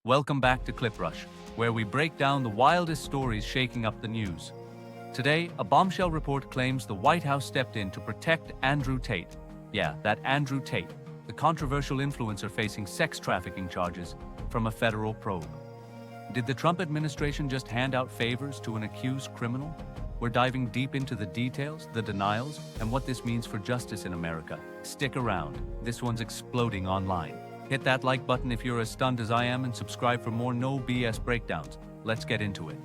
Welcome back to Clip Rush, where we break down the wildest stories shaking up the news. Today, a bombshell report claims the White House stepped in to protect Andrew Tate. Yeah, that Andrew Tate, the controversial influencer facing sex trafficking charges from a federal probe. Did the Trump administration just hand out favors to an accused criminal? We're diving deep into the details, the denials, and what this means for justice in America. Stick around. This one's exploding online. Hit that like button if you're as stunned as I am and subscribe for more no BS breakdowns. Let's get into it.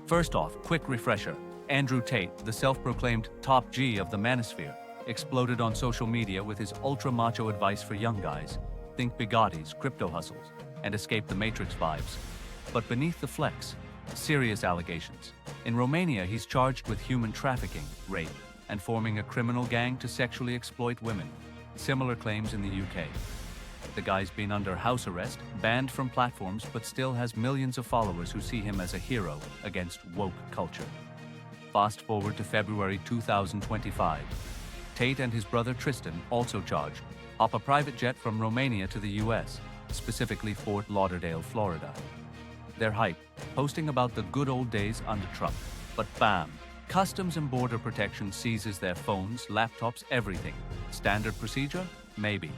First off, quick refresher. Andrew Tate, the self-proclaimed top G of the manosphere, exploded on social media with his ultra-macho advice for young guys. Think Bugattis, crypto hustles, and escape the Matrix vibes. But beneath the flex, serious allegations. In Romania, he's charged with human trafficking, rape, and forming a criminal gang to sexually exploit women. Similar claims in the UK. The guy's been under house arrest, banned from platforms, but still has millions of followers who see him as a hero against woke culture. Fast forward to February 2025. Tate and his brother Tristan, also charged, hop a private jet from Romania to the US, specifically Fort Lauderdale, Florida. They're hyped, posting about the good old days under Trump. But bam! Customs and Border Protection seizes their phones, laptops, everything. Standard procedure? Maybe.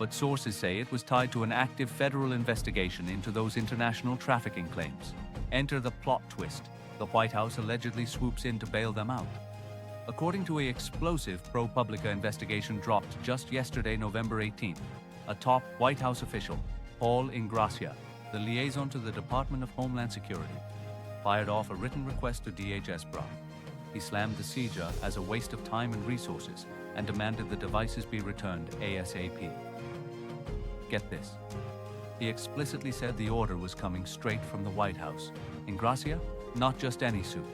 But sources say it was tied to an active federal investigation into those international trafficking claims. Enter the plot twist. The White House allegedly swoops in to bail them out. According to an explosive ProPublica investigation dropped just yesterday, November 18th, a top White House official, Paul Ingrassia, the liaison to the Department of Homeland Security, fired off a written request to DHS BRA. He slammed the seizure as a waste of time and resources and demanded the devices be returned ASAP. Get this. He explicitly said the order was coming straight from the White House. Ingrassia? Not just any suit.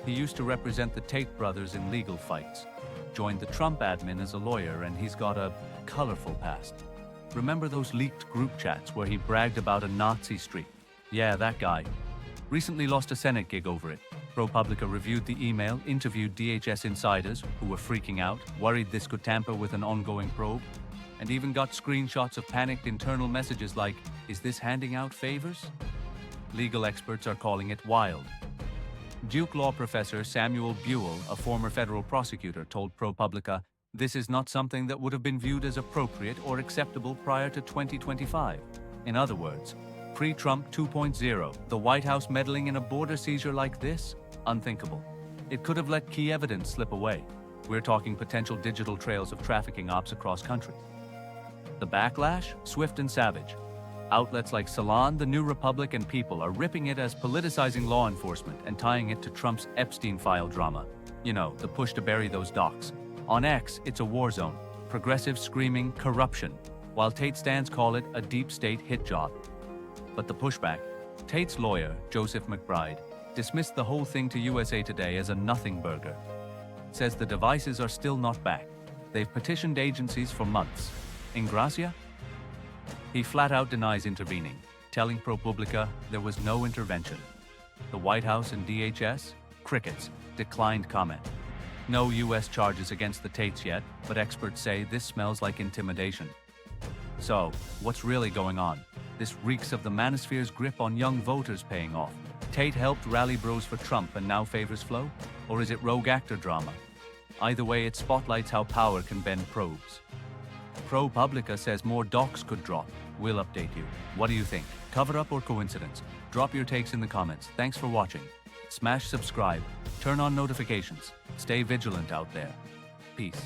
He used to represent the Tate brothers in legal fights, joined the Trump admin as a lawyer, and he's got a colorful past. Remember those leaked group chats where he bragged about a Nazi streak? Yeah, that guy. Recently lost a Senate gig over it. ProPublica reviewed the email, interviewed DHS insiders who were freaking out, worried this could tamper with an ongoing probe, and even got screenshots of panicked internal messages like, "Is this handing out favors?" Legal experts are calling it wild. Duke law professor Samuel Buell, a former federal prosecutor, told ProPublica, "This is not something that would have been viewed as appropriate or acceptable prior to 2025. In other words, pre-Trump 2.0, the White House meddling in a border seizure like this? Unthinkable. It could have let key evidence slip away. We're talking potential digital trails of trafficking ops across countries." The backlash? Swift and savage. Outlets like Salon, The New Republic, and People are ripping it as politicizing law enforcement and tying it to Trump's Epstein file drama. You know, the push to bury those docs. On X, it's a war zone. Progressives screaming corruption, while Tate stands call it a deep state hit job. But the pushback? Tate's lawyer, Joseph McBride, dismissed the whole thing to USA Today as a nothing burger. Says the devices are still not back. They've petitioned agencies for months. Ingrassia? He flat out denies intervening, telling ProPublica there was no intervention. The White House and DHS? Crickets. Declined comment. No U.S. charges against the Tates yet, but experts say this smells like intimidation. So, what's really going on? This reeks of the manosphere's grip on young voters paying off. Tate helped rally bros for Trump and now favors flow? Or is it rogue actor drama? Either way, it spotlights how power can bend probes. ProPublica says more docs could drop. We'll update you. What do you think? Cover up or coincidence? Drop your takes in the comments. Thanks for watching. Smash subscribe. Turn on notifications. Stay vigilant out there. Peace.